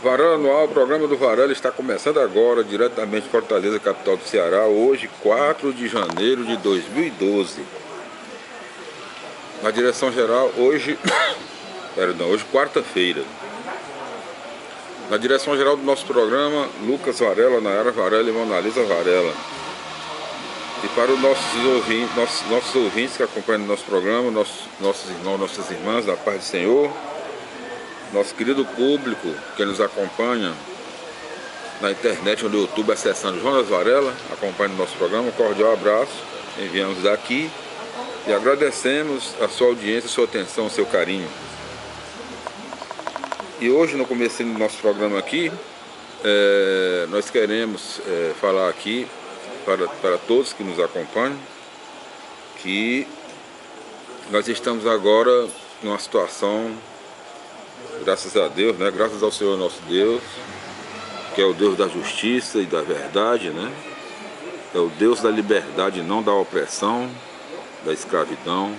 Varela no ar, o programa do Varela está começando agora, diretamente de Fortaleza, capital do Ceará, hoje, 4 de janeiro de 2012. Na direção geral, hoje, hoje quarta-feira. Na direção geral do nosso programa, Lucas Varela, Nayara Varela e Monalisa Varela. E para os nossos ouvintes que acompanham o nosso programa, nossos irmãos, nossas irmãs, da paz do Senhor, nosso querido público que nos acompanha na internet ou no YouTube acessando Jonas Varela, acompanha o nosso programa, um cordial abraço, enviamos daqui e agradecemos a sua audiência, a sua atenção, o seu carinho. E hoje, no começo do nosso programa aqui, nós queremos falar aqui para todos que nos acompanham que nós estamos agora numa situação, graças a Deus, né? Graças ao Senhor nosso Deus, que é o Deus da justiça e da verdade, né? É o Deus da liberdade, não da opressão, da escravidão.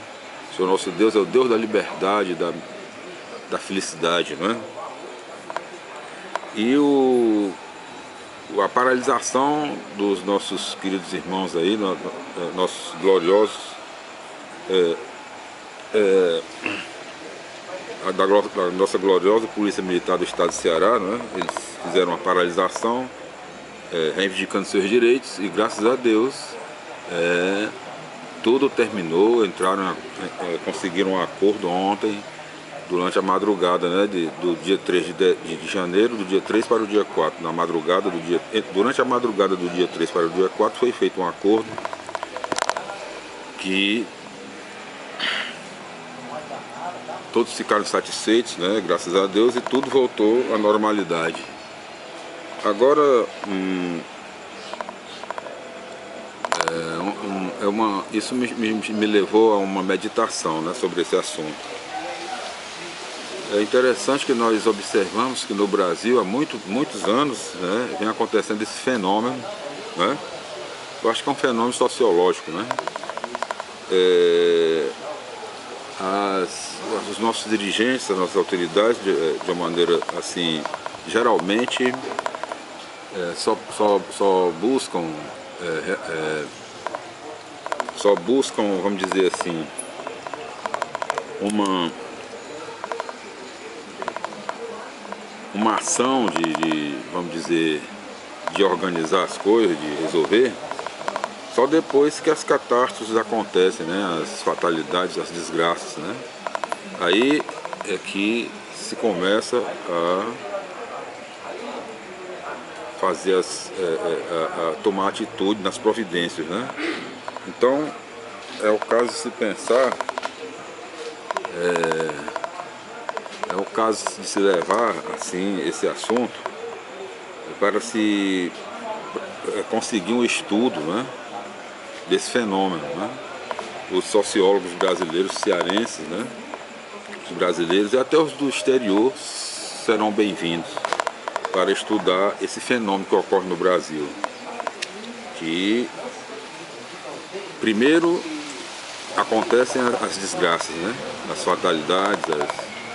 O Senhor nosso Deus é o Deus da liberdade, da felicidade, né? E a paralisação dos nossos queridos irmãos aí, nossos gloriosos, da nossa gloriosa Polícia Militar do Estado do Ceará, né? Eles fizeram uma paralisação, reivindicando seus direitos, e graças a Deus tudo terminou, conseguiram um acordo ontem, durante a madrugada, né, do dia 3 de janeiro, do dia 3 para o dia 4. Durante a madrugada do dia 3 para o dia 4 foi feito um acordo que todos ficaram satisfeitos, né, graças a Deus, e tudo voltou à normalidade. Agora, isso me levou a uma meditação, né, sobre esse assunto. É interessante que nós observamos que no Brasil há muitos anos, né, vem acontecendo esse fenômeno, né? Eu acho que é um fenômeno sociológico, né? Os nossos dirigentes, as nossas autoridades, de uma maneira assim, geralmente só buscam, vamos dizer assim, uma ação vamos dizer, de organizar as coisas, de resolver, só depois que as catástrofes acontecem, né, as fatalidades, as desgraças, né? Aí é que se começa a fazer a tomar atitude nas providências, né? Então é o caso de se pensar, é o caso de se levar assim esse assunto para se conseguir um estudo, né, desse fenômeno, né? Os sociólogos brasileiros, cearenses, né, os brasileiros e até os do exterior serão bem-vindos para estudar esse fenômeno que ocorre no Brasil, que primeiro acontecem as desgraças, né, as fatalidades,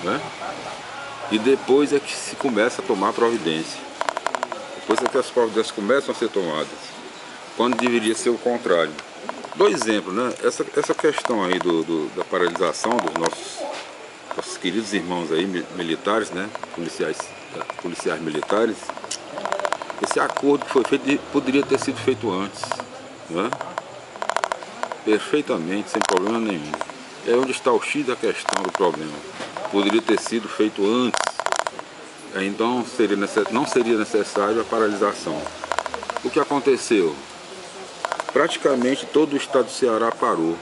né? E depois é que se começa a tomar providência. Depois é que as providências começam a ser tomadas, quando deveria ser o contrário. Dois exemplos, né? Essa questão aí da paralisação dos nossos queridos irmãos aí, militares, né? Policiais militares. Esse acordo que foi feito poderia ter sido feito antes, né? Perfeitamente, sem problema nenhum. É onde está o X da questão do problema. Poderia ter sido feito antes, então não seria necessário a paralisação. O que aconteceu? Praticamente todo o estado do Ceará parou,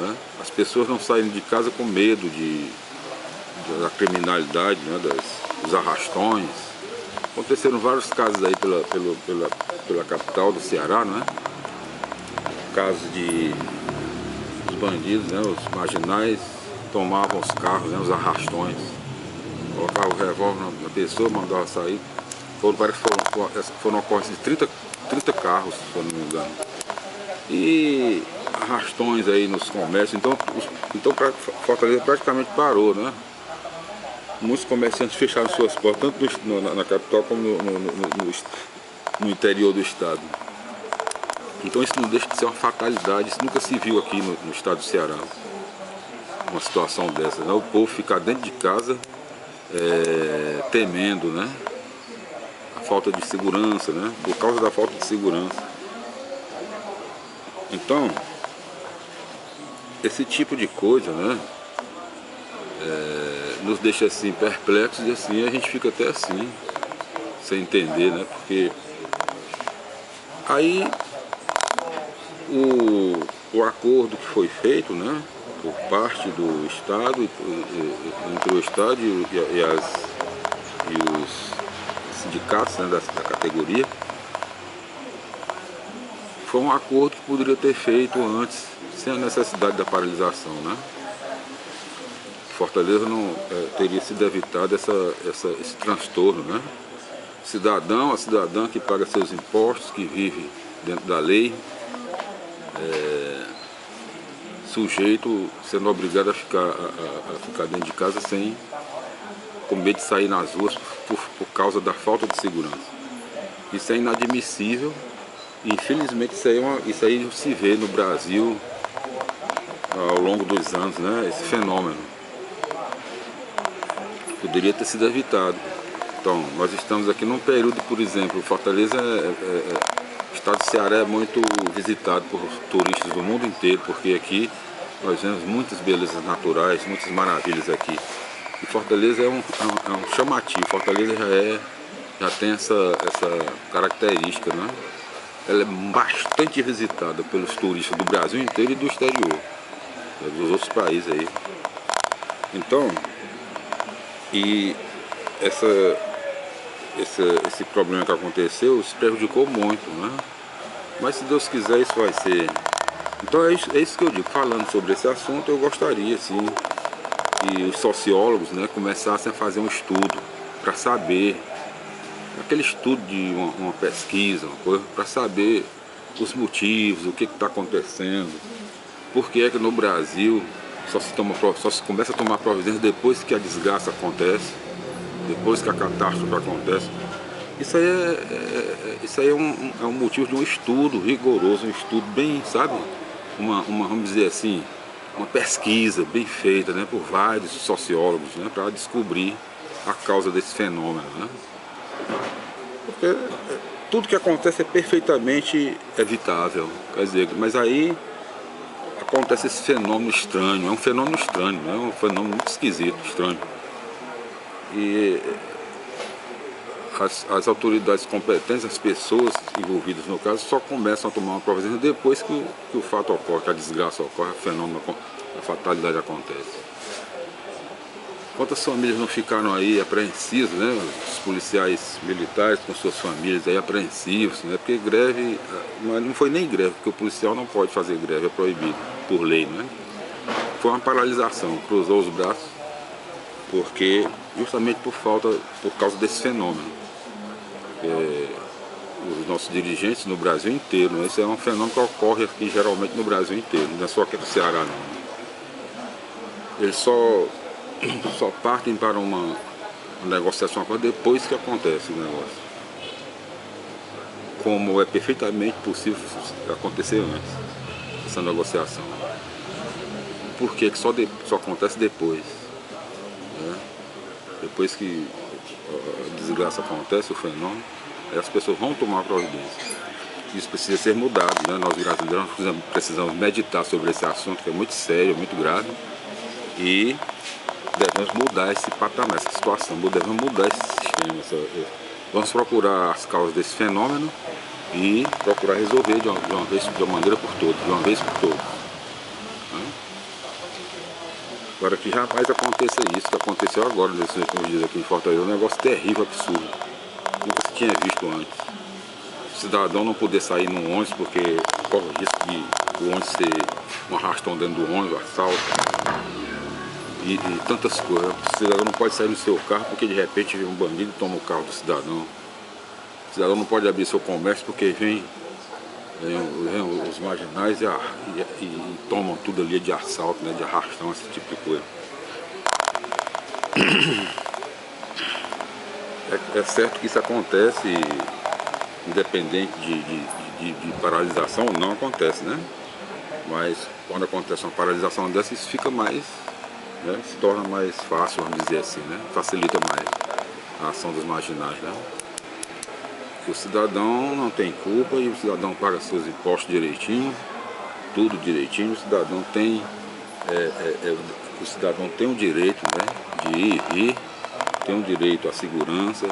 né? As pessoas não saíram de casa com medo da criminalidade, né? Dos arrastões. Aconteceram vários casos aí pela capital do Ceará, né? Casos dos bandidos, né? Os marginais tomavam os carros, né, os arrastões, colocavam o revólver na pessoa, mandavam sair. Foram ocorrências de 30 carros, se eu não me engano. E arrastões aí nos comércios, então Fortaleza praticamente parou, né? muitos comerciantes fecharam suas portas, tanto na capital como no interior do estado. Então isso não deixa de ser uma fatalidade, isso nunca se viu aqui no estado do Ceará, uma situação dessa, né? O povo ficar dentro de casa temendo, né? A falta de segurança, né? Por causa da falta de segurança. Então, esse tipo de coisa, né? Nos deixa assim perplexos e assim a gente fica até assim, sem entender, né? Porque aí o acordo que foi feito, né, por parte do Estado, entre o Estado e os sindicatos, né, da categoria, foi um acordo que poderia ter feito antes, sem a necessidade da paralisação, né? Fortaleza não teria sido evitado esse transtorno, né? A cidadã que paga seus impostos, que vive dentro da lei, sujeito sendo obrigado a ficar dentro de casa com medo de sair nas ruas por causa da falta de segurança. Isso é inadmissível e infelizmente isso aí se vê no Brasil ao longo dos anos, né? Esse fenômeno poderia ter sido evitado. Então, nós estamos aqui num período, por exemplo, Fortaleza, o estado do Ceará é muito visitado por turistas do mundo inteiro, porque aqui nós vemos muitas belezas naturais, muitas maravilhas aqui. E Fortaleza é um chamativo, Fortaleza já tem essa característica, né? Ela é bastante visitada pelos turistas do Brasil inteiro e do exterior, né, dos outros países aí. Então, e esse problema que aconteceu se prejudicou muito, né? Mas se Deus quiser isso vai ser. Então é isso que eu digo, falando sobre esse assunto, eu gostaria assim que os sociólogos, né, começassem a fazer um estudo para saber, aquele estudo de uma pesquisa, uma coisa, para saber os motivos, o que está acontecendo, por que é que no Brasil só se começa a tomar providência depois que a desgraça acontece, depois que a catástrofe acontece. Isso aí é um motivo de um estudo rigoroso, um estudo bem, sabe, vamos dizer assim, uma pesquisa bem feita, né, por vários sociólogos, né, para descobrir a causa desse fenômeno, né? Porque tudo que acontece é perfeitamente evitável, quer dizer, mas aí acontece esse fenômeno estranho, é um fenômeno estranho, né? É um fenômeno muito esquisito, estranho. E as autoridades competentes, as pessoas envolvidas no caso, só começam a tomar uma providência depois que o fato ocorre, que a desgraça ocorre, o fenômeno, a fatalidade acontece. Quantas famílias não ficaram aí apreensivas, né? Os policiais militares com suas famílias aí apreensivos, né? Porque greve, mas não foi nem greve, porque o policial não pode fazer greve, é proibido por lei, né? Foi uma paralisação, cruzou os braços, porque justamente por causa desse fenômeno. Os nossos dirigentes no Brasil inteiro, né? Isso é um fenômeno que ocorre aqui geralmente no Brasil inteiro, não é só aqui do Ceará não. Eles só partem para uma negociação depois que acontece o negócio. Como é perfeitamente possível acontecer antes, essa negociação. Por que só acontece depois? Né? Depois que a desgraça acontece, o fenômeno, aí as pessoas vão tomar providência. Isso precisa ser mudado, né? Nós brasileiros precisamos meditar sobre esse assunto, que é muito sério, muito grave, e devemos mudar esse patamar, essa situação, devemos mudar esse sistema. Vamos procurar as causas desse fenômeno e procurar resolver de uma maneira por todas, de uma vez por todas. Né? Agora que jamais aconteça isso que aconteceu agora, nesses últimos dias aqui em Fortaleza, é um negócio terrível, absurdo. Nunca se tinha visto antes. O cidadão não poder sair num ônibus porque corre o risco de o ônibus ser um arrastão dentro do ônibus, assalto. E tantas coisas. O cidadão não pode sair no seu carro porque de repente vem um bandido e toma o carro do cidadão. O cidadão não pode abrir seu comércio porque vem os marginais e tomam tudo ali de assalto, né, de arrastão, esse tipo de coisa. É certo que isso acontece, independente de paralisação, não acontece, né? Mas quando acontece uma paralisação dessa, isso fica mais, né? Se torna mais fácil, vamos dizer assim, né? Facilita mais a ação dos marginais, né? O cidadão não tem culpa e o cidadão paga seus impostos direitinho, tudo direitinho. O cidadão tem, o cidadão tem o direito, né, de ir e vir, tem o direito à segurança,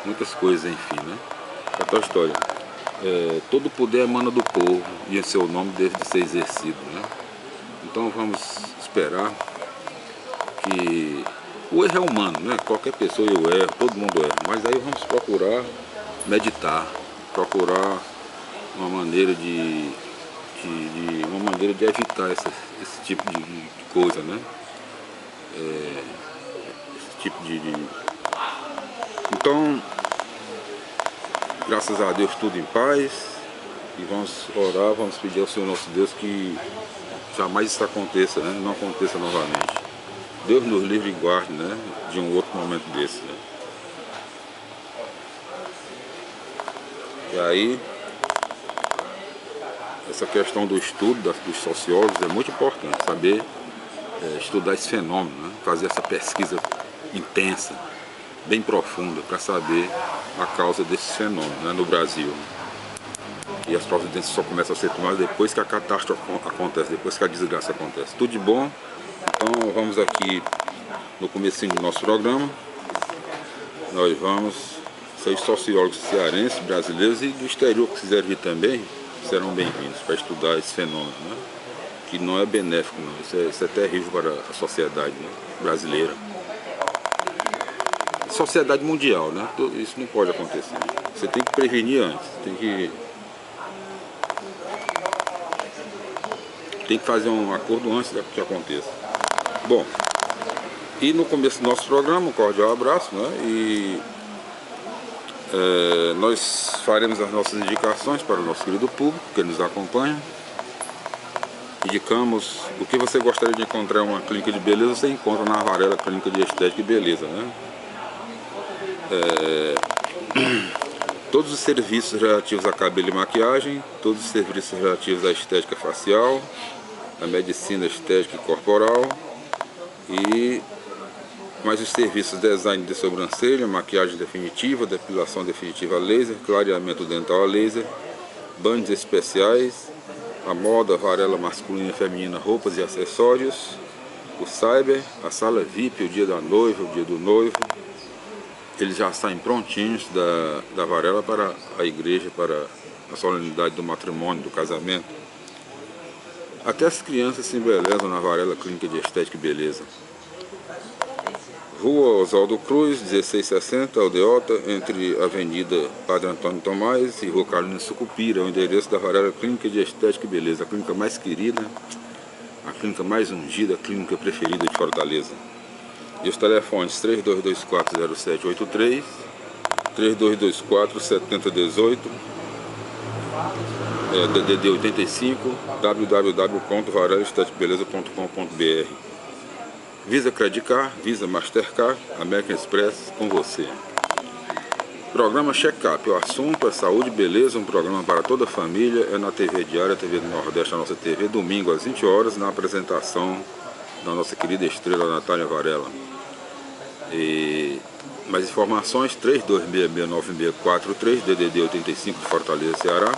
muitas coisas, enfim, né? É tal história. Todo poder emana do povo e em seu nome deve de ser exercido, né? Então vamos esperar que o erro é humano, né? Qualquer pessoa eu erro, todo mundo erra, mas aí vamos procurar meditar, procurar uma maneira de evitar esse tipo de coisa, né? Esse tipo Então, graças a Deus, tudo em paz, e vamos orar, vamos pedir ao Senhor nosso Deus que jamais isso aconteça, né? Não aconteça novamente. Deus nos livre e guarde, né, de um outro momento desse, né? E aí, essa questão do estudo dos sociólogos é muito importante, saber estudar esse fenômeno, né? Fazer essa pesquisa intensa, bem profunda, para saber a causa desse fenômeno, né, no Brasil. E as providências só começam a ser tomadas depois que a catástrofe acontece, depois que a desgraça acontece. Tudo de bom. Então vamos aqui no comecinho do nosso programa. Nós vamos ser os sociólogos cearenses, brasileiros e do exterior que quiserem vir também, serão bem-vindos para estudar esse fenômeno, né? Que não é benéfico, não. Isso é terrível para a sociedade, né, brasileira. Sociedade mundial, né? Isso não pode acontecer. Você tem que prevenir antes, tem que fazer um acordo antes que aconteça. Bom, e no começo do nosso programa, um cordial abraço, né? E nós faremos as nossas indicações para o nosso querido público que nos acompanha. Indicamos o que você gostaria de encontrar em uma clínica de beleza, você encontra na Varela Clínica de Estética e Beleza, né? Todos os serviços relativos a cabelo e maquiagem, todos os serviços relativos à estética facial, à medicina estética e corporal, e mais os serviços de design de sobrancelha, maquiagem definitiva, depilação definitiva a laser, clareamento dental a laser, banhos especiais, a moda, Varela masculina e feminina, roupas e acessórios, o cyber, a sala VIP, o dia da noiva, o dia do noivo. Eles já saem prontinhos da Varela para a igreja, para a solenidade do matrimônio, do casamento. Até as crianças se embelezam na Varela Clínica de Estética e Beleza. Rua Oswaldo Cruz, 1660, Aldeota, entre a Avenida Padre Antônio Tomás e Rua Carolina Sucupira, o endereço da Varela Clínica de Estética e Beleza, a clínica mais querida, a clínica mais ungida, a clínica preferida de Fortaleza. E os telefones 32240783, 32247018, DDD 85, www.varelaesteticbeleza.com.br. Visa Credicar, Visa Mastercard, American Express, com você. Programa Check-up, o assunto é saúde e beleza, um programa para toda a família, é na TV Diária, TV do Nordeste, a nossa TV, domingo às 20 horas, na apresentação da nossa querida estrela Natália Varela. E mais informações, 32669643, DDD 85 de Fortaleza, Ceará,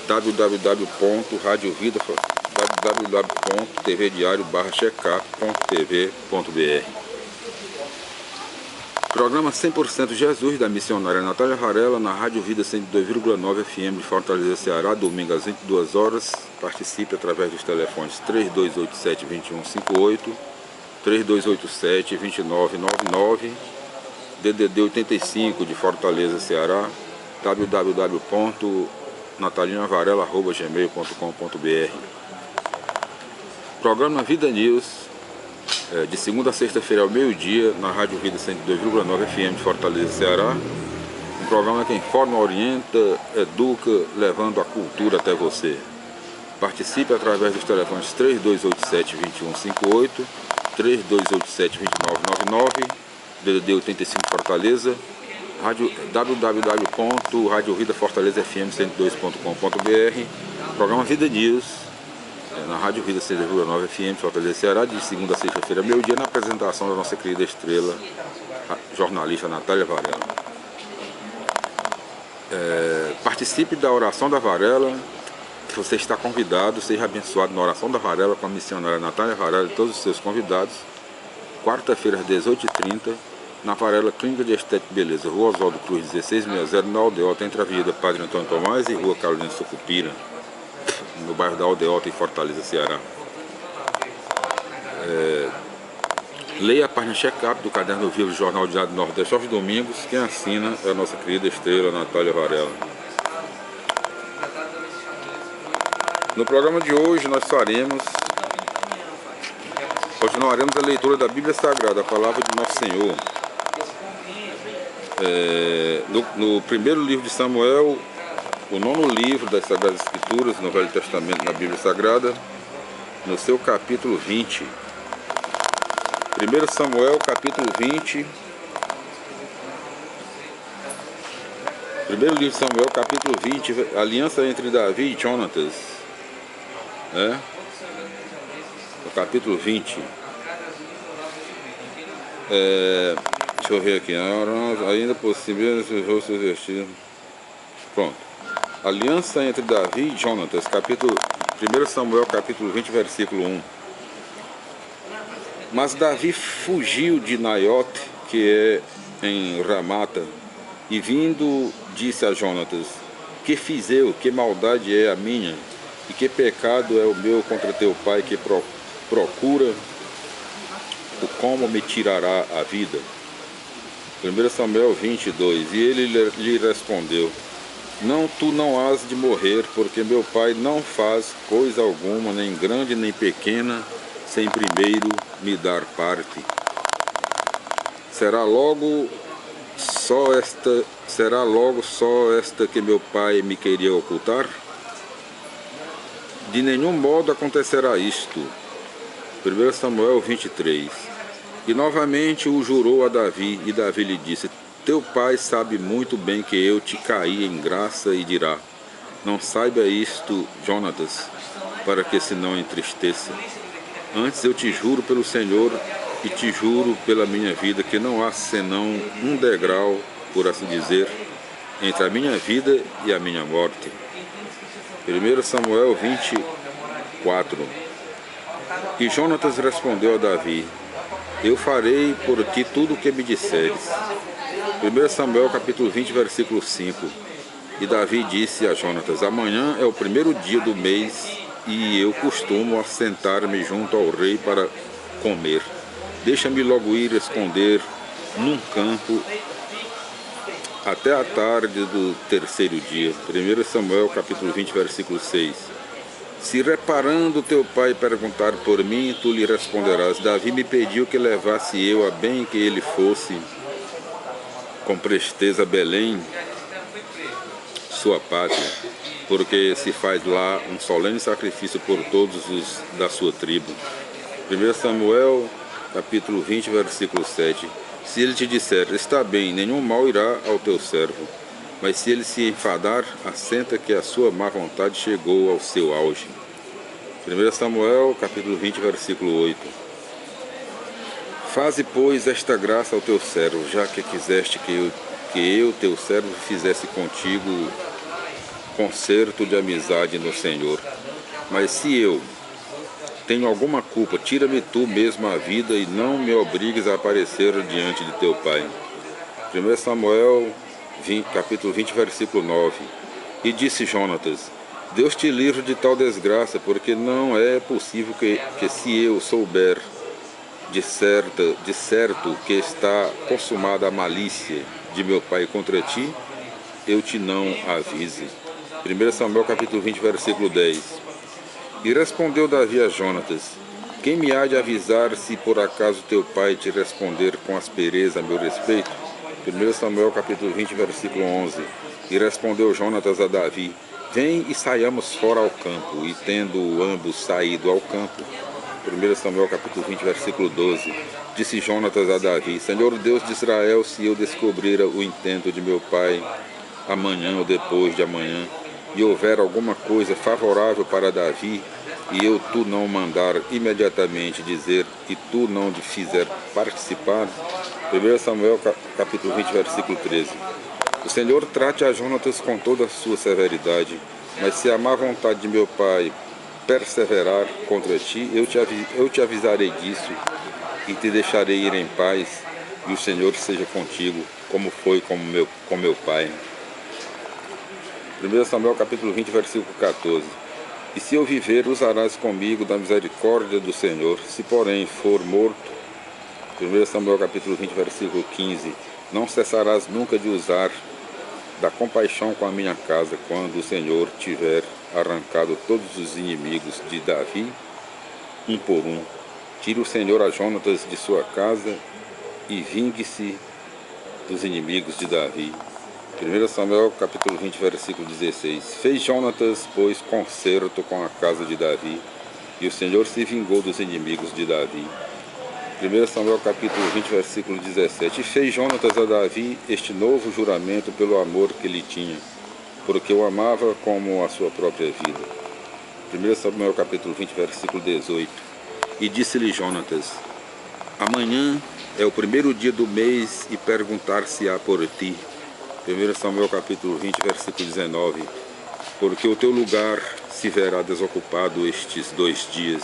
www.tvdiario.checkup.tv.br. Programa 100% Jesus, da missionária Natália Varela, na Rádio Vida 102,9 FM de Fortaleza, Ceará, domingo às 22 horas. Participe através dos telefones 3287-2158, 3287-2999, DDD 85 de Fortaleza, Ceará, www.natalinavarela@gmail.com.br. Programa Vida News, de segunda a sexta-feira ao meio-dia, na Rádio Vida 102,9 FM de Fortaleza, Ceará. Um programa que informa, orienta, educa, levando a cultura até você. Participe através dos telefones 3287-2158, 3287-2999, DDD 85 Fortaleza, www.radiovidafortalezafm102.com.br, programa Vida News, na Rádio Vida 6,9 FM, Fortaleza, Ceará, de segunda a sexta-feira, meio-dia, na apresentação da nossa querida estrela, a jornalista Natália Varela. Participe da oração da Varela. Você está convidado, seja abençoado na oração da Varela com a missionária Natália Varela e todos os seus convidados. Quarta-feira às 18h30, na Varela Clínica de Estética e Beleza, Rua Oswaldo Cruz 1660, na Aldeota, entre a Avenida Padre Antônio Tomás e Rua Carolina Sucupira, no bairro da Aldeota, em Fortaleza, Ceará. Leia a página check-up do Caderno Vivo do Jornal Diário do Nordeste aos domingos. Quem assina é a nossa querida estrela Natália Varela. No programa de hoje nós continuaremos a leitura da Bíblia Sagrada, a Palavra de Nosso Senhor. No primeiro livro de Samuel, o 9º livro das Sagradas Escrituras, no Velho Testamento, na Bíblia Sagrada, no seu capítulo 20. 1 Samuel, capítulo 20. Primeiro livro de Samuel, capítulo 20, aliança entre Davi e Jonatas. No capítulo 20. Deixa eu ver aqui. Ainda possível se rosto vestido. Pronto. Aliança entre Davi e Jonatas, capítulo 1 Samuel, capítulo 20, versículo 1. Mas Davi fugiu de Naiote, que é em Ramata, e vindo disse a Jonatas: que fiz eu, que maldade é a minha, e que pecado é o meu contra teu pai, que procura o como me tirará a vida. 1 Samuel 22. E ele lhe respondeu: não, tu não has de morrer, porque meu pai não faz coisa alguma, nem grande nem pequena, sem primeiro me dar parte. Será logo só esta que meu pai me queria ocultar? De nenhum modo acontecerá isto. 1 Samuel 23. E novamente o jurou a Davi, e Davi lhe disse: teu pai sabe muito bem que eu te caí em graça, e dirá: não saiba isto, Jonatas, para que se não entristeça. Antes eu te juro pelo Senhor, e te juro pela minha vida, que não há senão um degrau, por assim dizer, entre a minha vida e a minha morte. 1 Samuel 24. E Jonatas respondeu a Davi: eu farei por ti tudo o que me disseres. 1 Samuel capítulo 20, versículo 5. E Davi disse a Jonatas: amanhã é o primeiro dia do mês, e eu costumo assentar-me junto ao rei para comer. Deixa-me logo ir esconder num campo até a tarde do terceiro dia. 1 Samuel capítulo 20, versículo 6. Se reparando teu pai perguntar por mim, tu lhe responderás: Davi me pediu que levasse eu a bem que ele fosse com presteza a Belém, sua pátria, porque se faz lá um solene sacrifício por todos os da sua tribo. 1 Samuel capítulo 20, versículo 7. Se ele te disser: está bem, nenhum mal irá ao teu servo, mas se ele se enfadar, assenta que a sua má vontade chegou ao seu auge. 1 Samuel capítulo 20, versículo 8. Faze, pois, esta graça ao teu servo, já que quiseste que eu, teu servo, fizesse contigo concerto de amizade no Senhor. Mas se eu tenho alguma culpa, tira-me tu mesmo a vida e não me obrigues a aparecer diante de teu pai. 1 Samuel capítulo 20, versículo 9. E disse Jonatas: Deus te livre de tal desgraça, porque não é possível que se eu souber de certo que está consumada a malícia de meu pai contra ti, eu te não avise. 1 Samuel capítulo 20, versículo 10. E respondeu Davi a Jonatas: quem me há de avisar se por acaso teu pai te responder com aspereza a meu respeito? 1 Samuel capítulo 20, versículo 11. E respondeu Jonatas a Davi: vem e saiamos fora ao campo. E tendo ambos saído ao campo, 1 Samuel capítulo 20, versículo 12. Disse Jonatas a Davi: Senhor Deus de Israel, se eu descobrir o intento de meu pai amanhã ou depois de amanhã, e houver alguma coisa favorável para Davi, e eu tu não mandar imediatamente dizer, e tu não te fizer participar. 1 Samuel capítulo 20, versículo 13. O Senhor trate a Jonatas com toda a sua severidade, mas se a má vontade de meu pai perseverar contra ti, eu te avisarei disso, e te deixarei ir em paz, e o Senhor seja contigo, como foi com meu pai. 1 Samuel capítulo 20, versículo 14. E se eu viver, usarás comigo da misericórdia do Senhor, se porém for morto. 1 Samuel capítulo 20, versículo 15. Não cessarás nunca de usar da compaixão com a minha casa, quando o Senhor tiver arrancado todos os inimigos de Davi, um por um. Tire o Senhor a Jonatas de sua casa e vingue-se dos inimigos de Davi. 1 Samuel capítulo 20, versículo 16. Fez Jonatas, pois, concerto com a casa de Davi, e o Senhor se vingou dos inimigos de Davi. 1 Samuel capítulo 20, versículo 17. E fez Jonatas a Davi este novo juramento pelo amor que lhe tinha, porque o amava como a sua própria vida. 1 Samuel capítulo 20, versículo 18. E disse-lhe Jonatas: amanhã é o primeiro dia do mês, e perguntar-se-á por ti. 1 Samuel capítulo 20, versículo 19. Porque o teu lugar se verá desocupado estes 2 dias.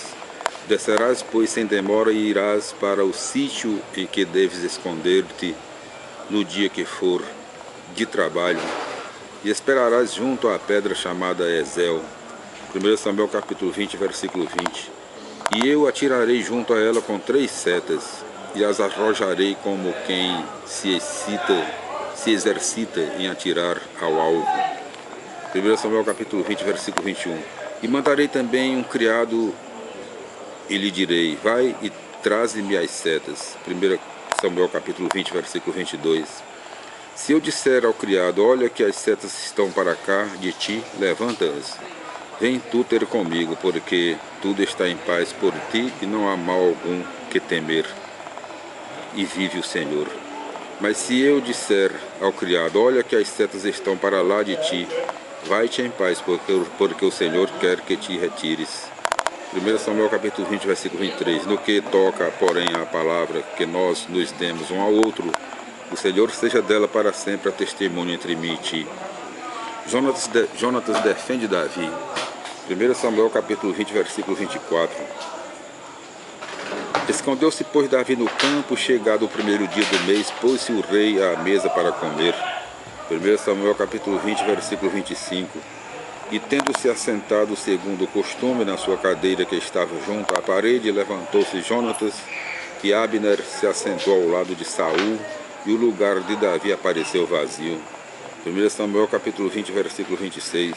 Descerás, pois, sem demora, e irás para o sítio em que deves esconder-te no dia que for de trabalho, e esperarás junto à pedra chamada Ezel. 1 Samuel capítulo 20, versículo 20. E eu atirarei junto a ela com 3 setas, e as arrojarei como quem se exercita em atirar ao alvo. 1 Samuel capítulo 20, versículo 21. E mandarei também um criado, e lhe direi: vai e traze-me as setas. 1 Samuel capítulo 20, versículo 22. Se eu disser ao criado: olha que as setas estão para cá de ti, levanta-as. Vem tu ter comigo, porque tudo está em paz por ti, e não há mal algum que temer, e vive o Senhor. Mas se eu disser ao criado: olha que as setas estão para lá de ti, vai-te em paz, porque o Senhor quer que te retires. 1 Samuel capítulo 20, versículo 23. No que toca, porém, a palavra que nós nos demos um ao outro, o Senhor seja dela para sempre a testemunha entre mim e ti. Jonatas defende Davi. 1 Samuel capítulo 20, versículo 24. Escondeu-se, pois, Davi no campo, chegado o primeiro dia do mês, pôs-se o rei à mesa para comer. 1 Samuel capítulo 20, versículo 25. E tendo-se assentado segundo o costume na sua cadeira que estava junto à parede, levantou-se Jonatas, e Abner se assentou ao lado de Saul, e o lugar de Davi apareceu vazio. 1 Samuel capítulo 20, versículo 26.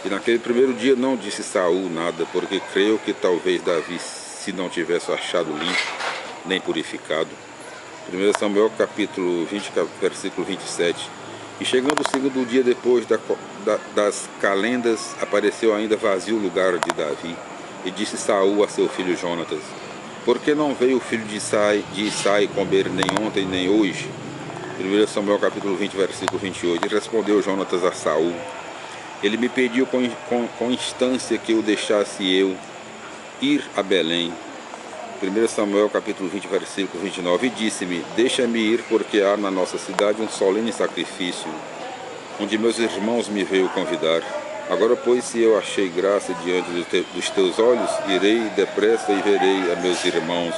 E naquele primeiro dia não disse Saul nada, porque creu que talvez Davi se não tivesse achado limpo, nem purificado. 1 Samuel capítulo 20, versículo 27. E chegando o segundo dia depois das calendas, apareceu ainda vazio o lugar de Davi. E disse Saul a seu filho Jonatas: por que não veio o filho de Isaí comer nem ontem nem hoje? 1 Samuel capítulo 20, versículo 28. E respondeu Jonatas a Saul: ele me pediu com instância que eu deixasse eu ir a Belém. 1 Samuel capítulo 20, versículo 29. E disse-me: deixa-me ir, porque há na nossa cidade um solene sacrifício, onde meus irmãos me veio convidar. Agora, pois, se eu achei graça diante dos teus olhos, irei depressa e verei a meus irmãos.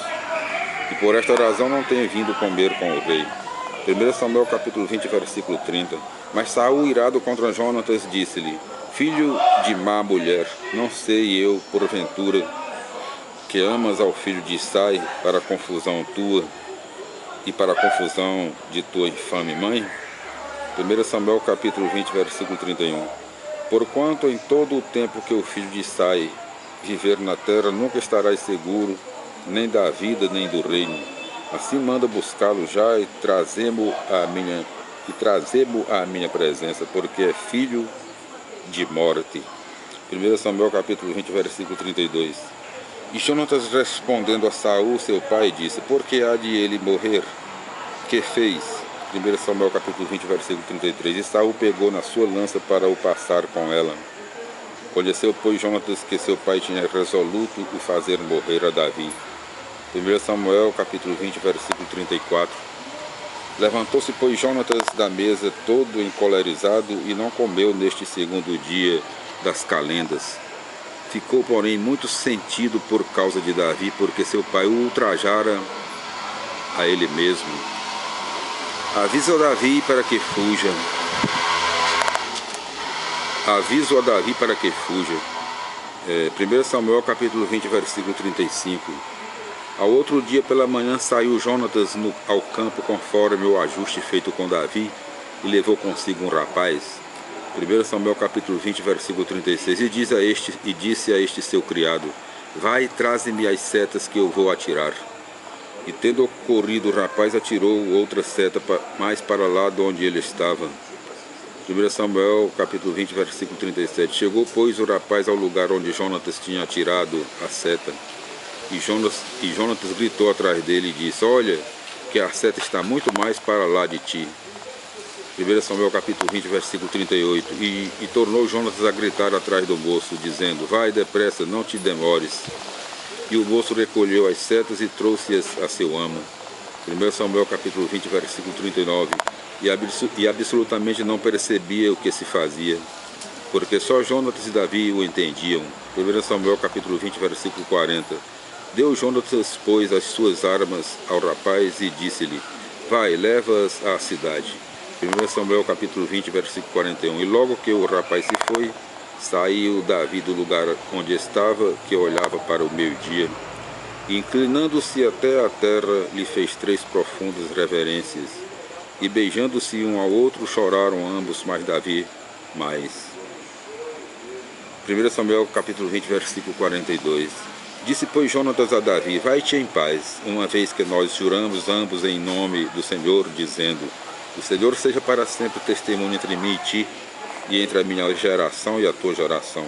E por esta razão não tenho vindo comer com o rei. 1 Samuel capítulo 20, versículo 30. Mas Saul, irado contra Jonatas, disse-lhe: filho de má mulher, não sei eu, porventura, que amas ao filho de Isaí para a confusão tua e para a confusão de tua infame mãe? 1 Samuel capítulo 20, versículo 31. Porquanto em todo o tempo que o filho de Isaí viver na terra, nunca estarás seguro, nem da vida, nem do reino. Assim manda buscá-lo já e trazemo à minha presença, porque é filho de morte. 1 Samuel capítulo 20, versículo 32. E Jonatas respondendo a Saul, seu pai, disse: por que há de ele morrer? Que fez? 1 Samuel capítulo 20, versículo 33. E Saul pegou na sua lança para o passar com ela. Conheceu, pois, Jonatas que seu pai tinha resoluto o fazer morrer a Davi. 1 Samuel capítulo 20, versículo 34. Levantou-se, pois, Jonatas da mesa, todo encolerizado, e não comeu neste segundo dia das calendas. Ficou, porém, muito sentido por causa de Davi, porque seu pai o ultrajara a ele mesmo. Avisa a Davi para que fuja. Aviso a Davi para que fuja. 1 Samuel capítulo 20, versículo 35. Ao outro dia pela manhã saiu Jonatas ao campo conforme o ajuste feito com Davi, e levou consigo um rapaz. 1 Samuel capítulo 20, versículo 36. E disse a este seu criado: vai, traze-me as setas que eu vou atirar. E tendo corrido o rapaz, atirou outra seta mais para lá de onde ele estava. 1 Samuel capítulo 20, versículo 37. Chegou, pois, o rapaz ao lugar onde Jonatas tinha atirado a seta. E Jonatas gritou atrás dele e disse: olha, que a seta está muito mais para lá de ti. 1 Samuel capítulo 20, versículo 38. E tornou Jonatas a gritar atrás do moço, dizendo: vai depressa, não te demores. E o moço recolheu as setas e trouxe-as a seu amo. 1 Samuel capítulo 20, versículo 39. E absolutamente não percebia o que se fazia, porque só Jonatas e Davi o entendiam. 1 Samuel capítulo 20, versículo 40. Deu Jonatas, pois, as suas armas ao rapaz e disse-lhe: vai, leva-as à cidade. 1 Samuel capítulo 20, versículo 41. E logo que o rapaz se foi, saiu Davi do lugar onde estava, que olhava para o meio-dia, e inclinando-se até a terra, lhe fez 3 profundas reverências, e beijando-se um ao outro, choraram ambos, mas Davi mais. 1 Samuel capítulo 20, versículo 42. Disse, pois, Jonatas a Davi: vai-te em paz, uma vez que nós juramos ambos em nome do Senhor, dizendo: o Senhor seja para sempre testemunho entre mim e ti, e entre a minha geração e a tua geração.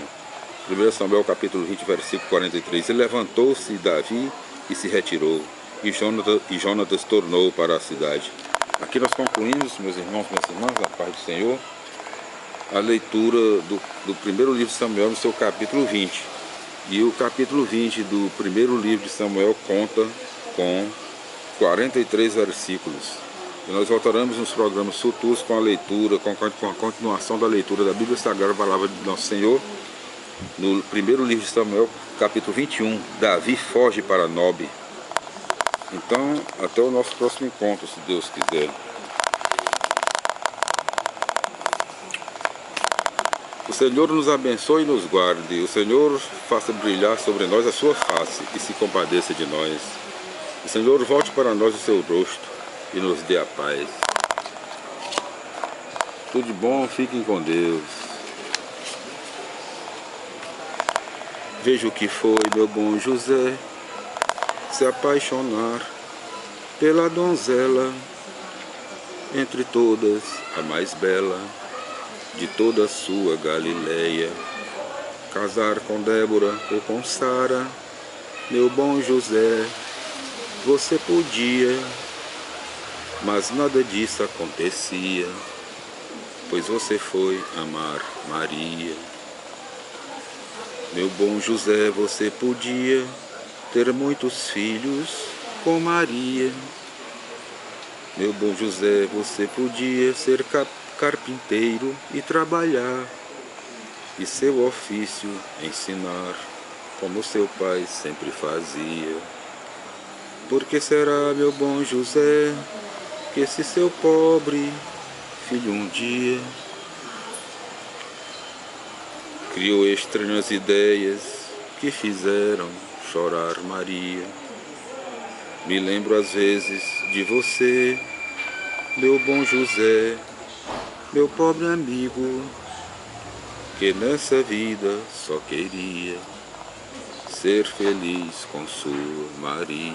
1 Samuel capítulo 20, versículo 43. E levantou-se Davi e se retirou, e Jonatas tornou para a cidade. Aqui nós concluímos, meus irmãos, minhas irmãs, a paz do Senhor, a leitura do primeiro livro de Samuel, no seu capítulo 20. E o capítulo 20 do primeiro livro de Samuel conta com 43 versículos. E nós voltaremos nos programas futuros com a leitura, com a continuação da leitura da Bíblia Sagrada, a palavra de Nosso Senhor, no primeiro livro de Samuel, capítulo 21, Davi foge para Nob. Então, até o nosso próximo encontro, se Deus quiser. O Senhor nos abençoe e nos guarde. O Senhor faça brilhar sobre nós a sua face e se compadeça de nós. O Senhor volte para nós o seu rosto e nos dê a paz. Tudo de bom, fiquem com Deus. Veja o que foi meu bom José se apaixonar pela donzela, entre todas a mais bela de toda a sua Galileia. Casar com Débora ou com Sara, meu bom José, você podia, mas nada disso acontecia, pois você foi amar Maria. Meu bom José, você podia ter muitos filhos com Maria. Meu bom José, você podia ser carpinteiro e trabalhar, e seu ofício ensinar, como seu pai sempre fazia. Por que será, meu bom José, que esse seu pobre filho um dia criou estranhas ideias que fizeram chorar Maria? Me lembro às vezes de você, meu bom José, meu pobre amigo, que nessa vida só queria ser feliz com sua Maria.